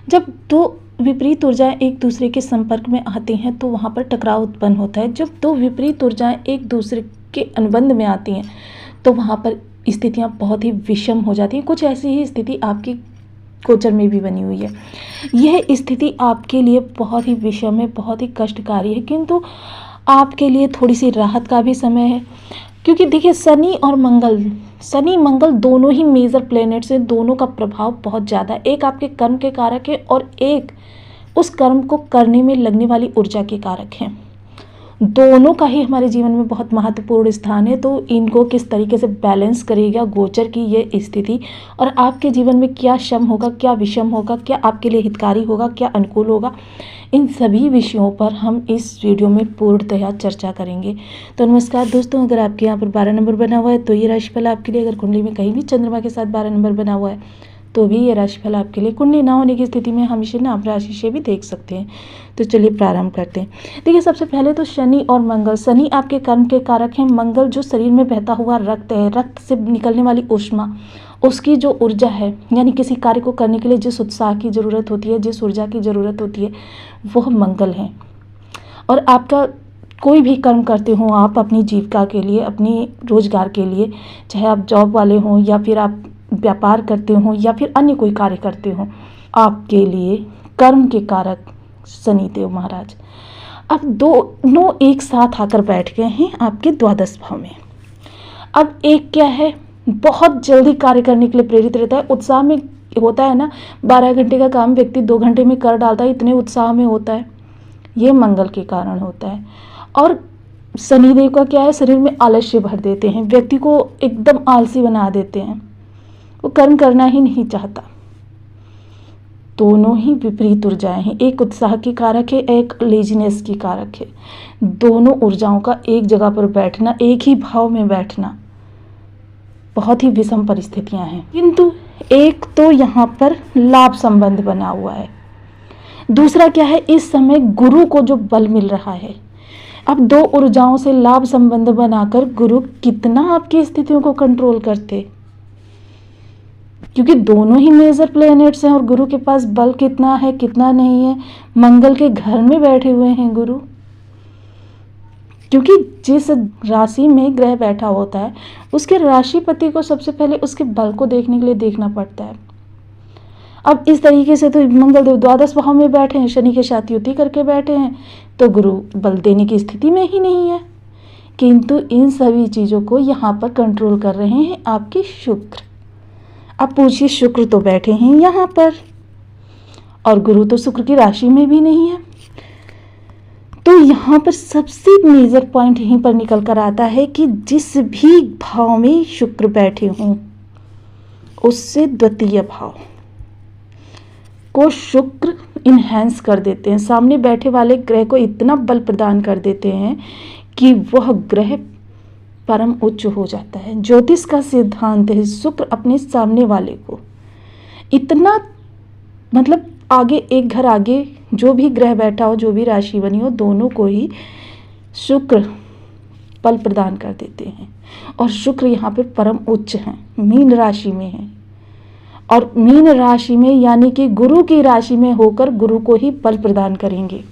जब दो विपरीत ऊर्जाएं एक दूसरे के संपर्क में आती हैं तो वहाँ पर टकराव उत्पन्न होता है। जब दो विपरीत ऊर्जाएं एक दूसरे के अनुबंध में आती हैं तो वहाँ पर स्थितियाँ बहुत ही विषम हो जाती हैं। कुछ ऐसी ही स्थिति आपकी गोचर में भी बनी हुई है। यह स्थिति आपके लिए बहुत ही विषम है, बहुत ही कष्टकारी है, किंतु आपके लिए थोड़ी सी राहत का भी समय है। क्योंकि देखिए शनि मंगल दोनों ही मेजर प्लैनेट्स हैं, दोनों का प्रभाव बहुत ज़्यादा है। एक आपके कर्म के कारक है और एक उस कर्म को करने में लगने वाली ऊर्जा के कारक हैं। दोनों का ही हमारे जीवन में बहुत महत्वपूर्ण स्थान है। तो इनको किस तरीके से बैलेंस करेगा गोचर की ये स्थिति, और आपके जीवन में क्या शम होगा, क्या विषम होगा, क्या आपके लिए हितकारी होगा, क्या अनुकूल होगा, इन सभी विषयों पर हम इस वीडियो में पूर्णतया चर्चा करेंगे। तो नमस्कार दोस्तों, अगर आपके यहाँ पर 12 नंबर बना हुआ है तो ये राशिफल आपके लिए। अगर कुंडली में कहीं भी चंद्रमा के साथ 12 नंबर बना हुआ है तो भी ये राशिफल आपके लिए। कुंडली ना होने की स्थिति में हम इसे नाम राशि से भी देख सकते हैं। तो चलिए प्रारंभ करते हैं। देखिए सबसे पहले तो शनि और मंगल। शनि आपके कर्म के कारक हैं, मंगल जो शरीर में बहता हुआ रक्त है, रक्त से निकलने वाली ऊष्मा, उसकी जो ऊर्जा है, यानी किसी कार्य को करने के लिए जिस उत्साह की ज़रूरत होती है, जिस ऊर्जा की ज़रूरत होती है, वह मंगल है। और आपका कोई भी कर्म करते हो आप अपनी जीविका के लिए, अपनी रोजगार के लिए, चाहे आप जॉब वाले हों या फिर आप व्यापार करते हो या फिर अन्य कोई कार्य करते हो, आपके लिए कर्म के कारक शनिदेव महाराज अब दोनों एक साथ आकर बैठ गए हैं आपके द्वादश भाव में। अब एक क्या है, बहुत जल्दी कार्य करने के लिए प्रेरित रहता है, उत्साह में होता है ना। 12 घंटे का काम व्यक्ति 2 घंटे में कर डालता है, इतने उत्साह में होता है। ये मंगल के कारण होता है। और शनिदेव का क्या है, शरीर में आलस्य भर देते हैं, व्यक्ति को एकदम आलसी बना देते हैं, वो कर्म करना ही नहीं चाहता। दोनों ही विपरीत ऊर्जाएं हैं, एक उत्साह की कारक है, एक लेजीनेस की कारक है। दोनों ऊर्जाओं का एक जगह पर बैठना, एक ही भाव में बैठना, बहुत ही विषम परिस्थितियां हैं। किंतु एक तो यहाँ पर लाभ संबंध बना हुआ है, दूसरा क्या है, इस समय गुरु को जो बल मिल रहा है। अब दो ऊर्जाओं से लाभ संबंध बनाकर गुरु कितना आपकी स्थितियों को कंट्रोल करते, क्योंकि दोनों ही मेजर प्लैनेट्स हैं और गुरु के पास बल कितना है कितना नहीं है। मंगल के घर में बैठे हुए हैं गुरु, क्योंकि जिस राशि में ग्रह बैठा होता है उसके राशिपति को सबसे पहले उसके बल को देखने के लिए देखना पड़ता है। अब इस तरीके से तो मंगल देव द्वादश भाव में बैठे हैं, शनि के साथ युति करके बैठे हैं, तो गुरु बल देने की स्थिति में ही नहीं है। किंतु इन सभी चीज़ों को यहाँ पर कंट्रोल कर रहे हैं आपके शुक्र। अब पूछिए, शुक्र तो बैठे हैं यहाँ पर और गुरु तो शुक्र की राशि में भी नहीं है। तो यहाँ पर सबसे मेजर पॉइंट यहीं पर निकल कर आता है कि जिस भी भाव में शुक्र बैठे हों उससे द्वितीय भाव को शुक्र इन्हेंस कर देते हैं, सामने बैठे वाले ग्रह को इतना बल प्रदान कर देते हैं कि वह ग्रह परम उच्च हो जाता है। ज्योतिष का सिद्धांत है, शुक्र अपने सामने वाले को इतना, मतलब आगे एक घर आगे जो भी ग्रह बैठा हो, जो भी राशि बनी हो, दोनों को ही शुक्र बल प्रदान कर देते हैं। और शुक्र यहाँ पे परम उच्च हैं, मीन राशि में है, और मीन राशि में यानी कि गुरु की राशि में होकर गुरु को ही बल प्रदान करेंगे।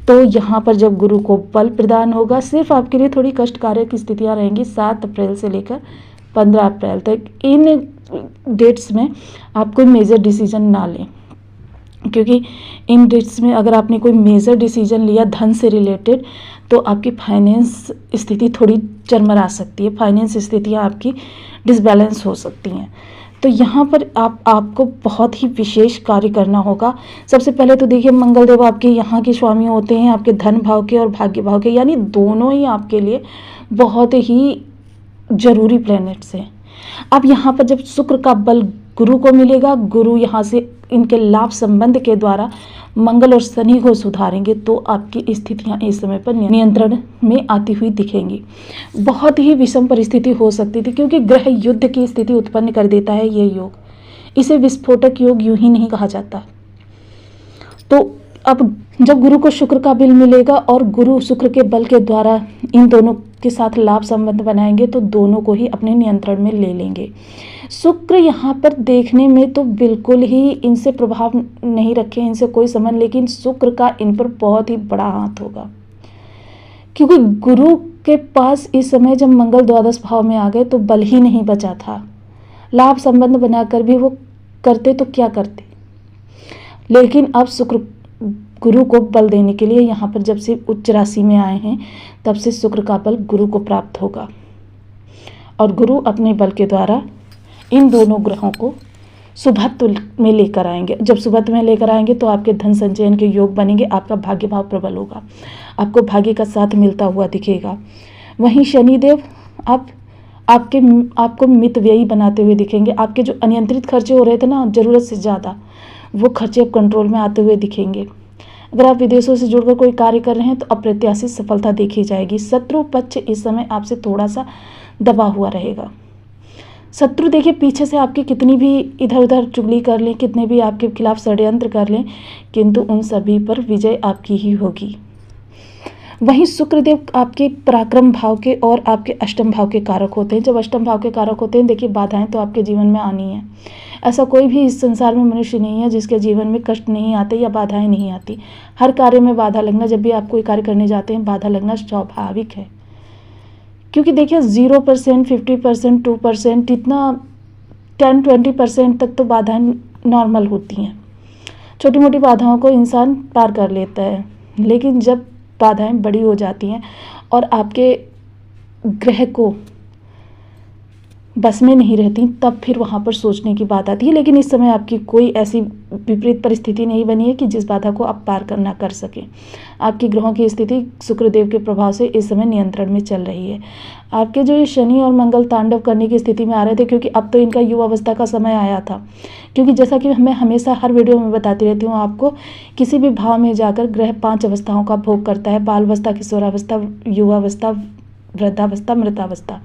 तो यहाँ पर जब गुरु को बल प्रदान होगा, सिर्फ आपके लिए थोड़ी कष्टकारक स्थितियाँ रहेंगी 7 अप्रैल से लेकर 15 अप्रैल तक। इन डेट्स में आप कोई मेजर डिसीजन ना लें, क्योंकि इन डेट्स में अगर आपने कोई मेजर डिसीजन लिया धन से रिलेटेड तो आपकी फाइनेंस स्थिति थोड़ी चरमरा सकती है, फाइनेंस स्थितियाँ आपकी डिसबैलेंस हो सकती हैं। तो यहाँ पर आपको बहुत ही विशेष कार्य करना होगा। सबसे पहले तो देखिए, मंगल देव आपके यहाँ के स्वामी होते हैं, आपके धन भाव के और भाग्य भाव के, यानी दोनों ही आपके लिए बहुत ही जरूरी प्लैनेट्स हैं। अब यहाँ पर जब शुक्र का बल गुरु को मिलेगा, गुरु यहाँ से इनके लाभ संबंध के द्वारा मंगल और शनि को सुधारेंगे, तो आपकी स्थितियाँ इस समय पर नियंत्रण में आती हुई दिखेंगी। बहुत ही विषम परिस्थिति हो सकती थी, क्योंकि ग्रह युद्ध की स्थिति उत्पन्न कर देता है ये योग। इसे विस्फोटक योग यूं ही नहीं कहा जाता। तो अब जब गुरु को शुक्र का बल मिलेगा और गुरु शुक्र के बल के द्वारा इन दोनों के साथ लाभ संबंध बनाएंगे तो दोनों को ही अपने नियंत्रण में ले लेंगे। शुक्र यहाँ पर देखने में तो बिल्कुल ही इनसे प्रभाव नहीं रखे, इनसे कोई संबंध, लेकिन शुक्र का इन पर बहुत ही बड़ा हाथ होगा, क्योंकि गुरु के पास इस समय जब मंगल द्वादश भाव में आ गए तो बल ही नहीं बचा था। लाभ संबंध बनाकर भी वो करते तो क्या करते, लेकिन अब शुक्र गुरु को बल देने के लिए यहाँ पर जब से उच्च राशि में आए हैं तब से शुक्र का बल गुरु को प्राप्त होगा और गुरु अपने बल के द्वारा इन दोनों ग्रहों को शुभत्व में लेकर आएंगे। जब शुभत्व में लेकर आएंगे तो आपके धन संचयन के योग बनेंगे, आपका भाग्य भाव प्रबल होगा, आपको भाग्य का साथ मिलता हुआ दिखेगा। वहीं शनिदेव आपको मित व्ययी बनाते हुए दिखेंगे। आपके जो अनियंत्रित खर्चे हो रहे थे ना ज़रूरत से ज़्यादा, वो खर्चे अब कंट्रोल में आते हुए दिखेंगे। अगर आप विदेशों से जुड़कर कोई कार्य कर रहे हैं तो अप्रत्याशित सफलता देखी जाएगी। शत्रु पक्ष इस समय आपसे थोड़ा सा दबा हुआ रहेगा। शत्रु देखिए पीछे से आपकी कितनी भी इधर उधर चुगली कर लें, कितने भी आपके खिलाफ षड्यंत्र कर लें, किंतु उन सभी पर विजय आपकी ही होगी। वहीं शुक्रदेव आपके पराक्रम भाव के और आपके अष्टम भाव के कारक होते हैं। जब अष्टम भाव के कारक होते हैं, देखिए बाधाएं तो आपके जीवन में आनी है। ऐसा कोई भी इस संसार में मनुष्य नहीं है जिसके जीवन में कष्ट नहीं आते या बाधाएं नहीं आती। हर कार्य में बाधा लगना, जब भी आप कोई कार्य करने जाते हैं बाधा लगना स्वाभाविक है, क्योंकि देखिए 0%, 50%, 2%, इतना 10-20% तक तो बाधाएं नॉर्मल होती हैं। छोटी मोटी बाधाओं को इंसान पार कर लेता है, लेकिन जब बाधाएं बड़ी हो जाती हैं और आपके ग्रह को बस में नहीं रहती, तब फिर वहाँ पर सोचने की बात आती है। लेकिन इस समय आपकी कोई ऐसी विपरीत परिस्थिति नहीं बनी है कि जिस बाधा को आप पार करना कर सकें। आपकी ग्रहों की स्थिति शुक्रदेव के प्रभाव से इस समय नियंत्रण में चल रही है। आपके जो ये शनि और मंगल तांडव करने की स्थिति में आ रहे थे, क्योंकि अब तो इनका युवावस्था का समय आया था। क्योंकि जैसा कि मैं हमेशा हर वीडियो में बताती रहती हूँ आपको, किसी भी भाव में जाकर ग्रह 5 अवस्थाओं का भोग करता है: बालावस्था, किशोरावस्था, युवावस्था, वृद्धावस्था, मृतावस्था।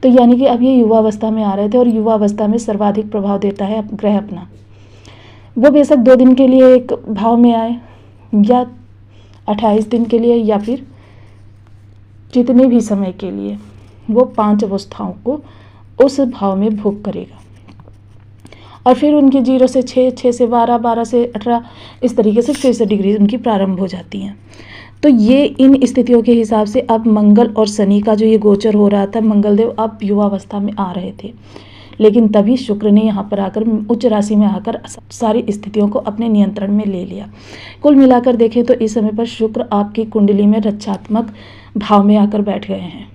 तो यानी कि अब ये युवावस्था में आ रहे थे और युवावस्था में सर्वाधिक प्रभाव देता है ग्रह अपना। वो बेशक 2 दिन के लिए एक भाव में आए या 28 दिन के लिए या फिर जितने भी समय के लिए, वो 5 अवस्थाओं को उस भाव में भोग करेगा। और फिर उनकी 0 से 6, 6 से 12, 12 से 18, इस तरीके से फिर से डिग्री उनकी प्रारंभ हो जाती हैं। तो ये इन स्थितियों के हिसाब से अब मंगल और शनि का जो ये गोचर हो रहा था, मंगलदेव अब युवावस्था में आ रहे थे, लेकिन तभी शुक्र ने यहाँ पर आकर उच्च राशि में आकर सारी स्थितियों को अपने नियंत्रण में ले लिया। कुल मिलाकर देखें तो इस समय पर शुक्र आपकी कुंडली में रक्षात्मक भाव में आकर बैठ गए हैं।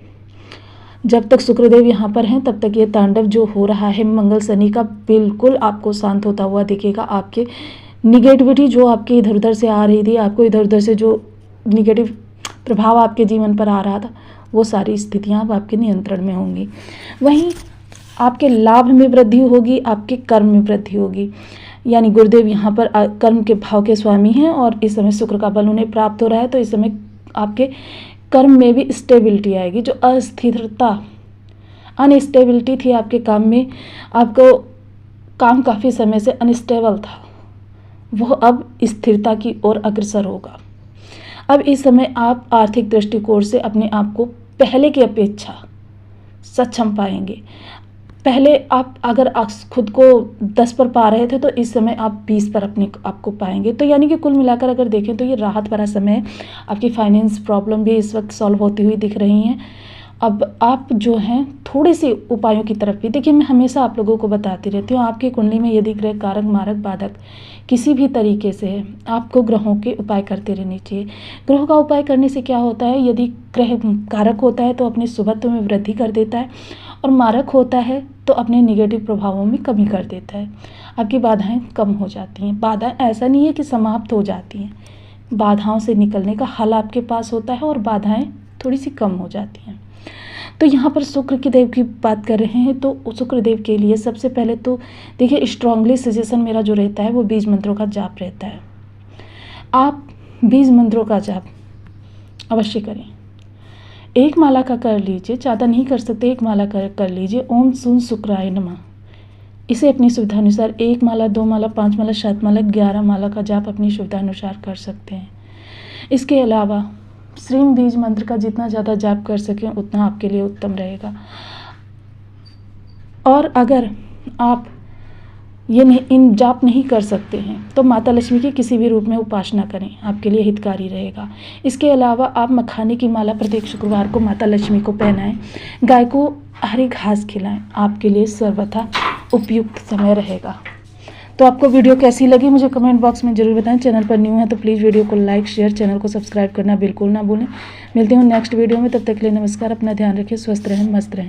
जब तक शुक्रदेव यहाँ पर हैं तब तक ये तांडव जो हो रहा है मंगल शनि का, बिल्कुल आपको शांत होता हुआ दिखेगा। आपके निगेटिविटी जो आपके इधर उधर से आ रही थी, आपको इधर उधर से जो निगेटिव प्रभाव आपके जीवन पर आ रहा था, वो सारी स्थितियां अब आपके नियंत्रण में होंगी। वहीं आपके लाभ में वृद्धि होगी, आपके कर्म में वृद्धि होगी। यानी गुरुदेव यहाँ पर कर्म के भाव के स्वामी हैं और इस समय शुक्र का बल उन्हें प्राप्त हो रहा है, तो इस समय आपके कर्म में भी स्टेबिलिटी आएगी। जो अस्थिरता, अनस्टेबिलिटी थी आपके काम में, आपको काम काफ़ी समय से अनस्टेबल था, वो अब स्थिरता की ओर अग्रसर होगा। अब इस समय आप आर्थिक दृष्टिकोण से अपने आप को पहले की अपेक्षा सक्षम पाएंगे। पहले आप अगर खुद को 10 पर पा रहे थे, तो इस समय आप 20 पर अपने आप को पाएंगे। तो यानी कि कुल मिलाकर अगर देखें तो ये राहत भरा समय है। आपकी फाइनेंस प्रॉब्लम भी इस वक्त सॉल्व होती हुई दिख रही हैं। अब आप जो हैं थोड़े से उपायों की तरफ भी देखिए, मैं हमेशा आप लोगों को बताती रहती हूँ, आपकी कुंडली में यदि ग्रह कारक, मारक, बाधक किसी भी तरीके से है, आपको ग्रहों के उपाय करते रहने चाहिए। ग्रहों का उपाय करने से क्या होता है, यदि ग्रह कारक होता है तो अपने शुभत्व में वृद्धि कर देता है, और मारक होता है तो अपने निगेटिव प्रभावों में कमी कर देता है। आपकी बाधाएं कम हो जाती हैं। बाधा ऐसा नहीं है कि समाप्त हो जाती हैं, बाधाओं से निकलने का हल आपके पास होता है और बाधाएं थोड़ी सी कम हो जाती हैं। तो यहाँ पर शुक्र के देव की बात कर रहे हैं, तो शुक्र देव के लिए सबसे पहले तो देखिए स्ट्रांगली सजेशन मेरा जो रहता है वो बीज मंत्रों का जाप रहता है। आप बीज मंत्रों का जाप अवश्य करें। एक माला का कर लीजिए, ज़्यादा नहीं कर सकते, एक माला कर लीजिए। ओम सुन शुक्राय नमः, इसे अपनी सुविधा अनुसार 1 माला, 2 माला, 5 माला, 7 माला, 11 माला का जाप अपनी सुविधा अनुसार कर सकते हैं। इसके अलावा श्रीम बीज मंत्र का जितना ज़्यादा जाप कर सकें उतना आपके लिए उत्तम रहेगा। और अगर आप इन जाप नहीं कर सकते हैं तो माता लक्ष्मी की किसी भी रूप में उपासना करें, आपके लिए हितकारी रहेगा। इसके अलावा आप मखाने की माला प्रत्येक शुक्रवार को माता लक्ष्मी को पहनाएं, गाय को हरी घास खिलाएं, आपके लिए सर्वथा उपयुक्त समय रहेगा। तो आपको वीडियो कैसी लगी मुझे कमेंट बॉक्स में ज़रूर बताएं। चैनल पर न्यू है तो प्लीज़ वीडियो को लाइक, शेयर, चैनल को सब्सक्राइब करना बिल्कुल ना भूलें। मिलते हैं नेक्स्ट वीडियो में, तब तक के लिए नमस्कार। अपना ध्यान रखें, स्वस्थ रहें, मस्त रहें।